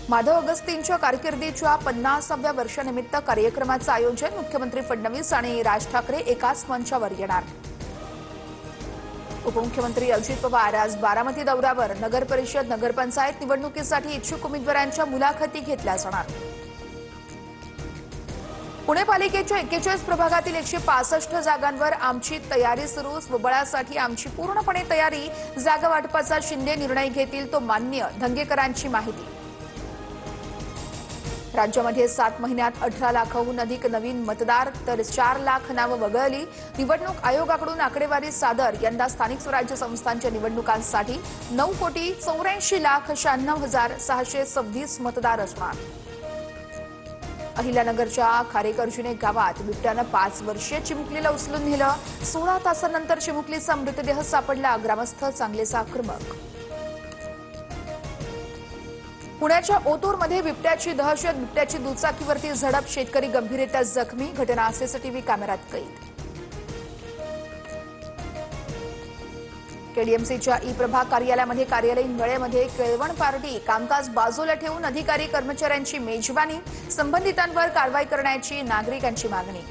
माधव अगस्तींच्या कारकिर्दीच्या 50व्या वर्षानिमित्त कार्यक्रमाचं आयोजन मुख्यमंत्री फडणवीस आणि राज ठाकरे एकाच मंचावर येणार। उपमुख्यमंत्री अजित पवार आज बारामती दौऱ्यावर नगर परिषद नगरपंचायत निवडणुकीसाठी इच्छुक उमेदवारांच्या मुलाखती घेतल्या जाणार। पुणे पालिकेच्या 41 प्रभागातील 165 जागांवर आमची तयारी सुरू, स्वबळासाठी आमची पूर्णपणे तयारी, जागा वाटपाचा शिंदे निर्णय घेतील तो मान्य, धंगेकरांची माहिती। राज्यामध्ये 7 महिन्यात 18 लाखाहून अधिक नवीन मतदार तर 4 लाख नावं वगळली। निवडणूक आयोगाकडून आकडेवारी सादर। यंदा स्थानिक स्वराज्य संस्थांच्या निवडणुकांसाठी 9,84,96,626 मतदार असणार। अहिल्यानगरच्या खारेकर्जुने गावात बिबट्यानं 5 वर्षीय चिमुकलीला उचलून नेलं। 16 तासांनंतर चिमुकलीचा मृतदेह सापडला। ग्रामस्थ चांगलेच आक्रमक। पुण्याच्या ओतूरमध्ये बिबट्याची दहशत, बिबट्याची दुचाकीवरती झडप, शेतकरी गंभीररित्या जखमी। घटना सीसीटीव्ही कॅमेऱ्यात कैद। केडीएमसीच्या ई प्रभाग कार्यालयामध्ये कार्यालयीन वेळेमध्ये केळवण पार्टी, कामकाज बाजूला ठेवून अधिकारी कर्मचाऱ्यांची मेजबानी, संबंधितांवर कारवाई करण्याची नागरिकांची मागणी।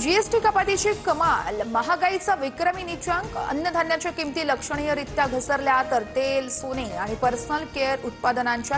जीएसटी कपातीची कमाल, महागाईचा विक्रमी नीचांक, अन्नधान्याच्या किमती लक्षणीयरित्या घसरल्या तर तेल, सोने आणि पर्सनल केअर उत्पादनांच्या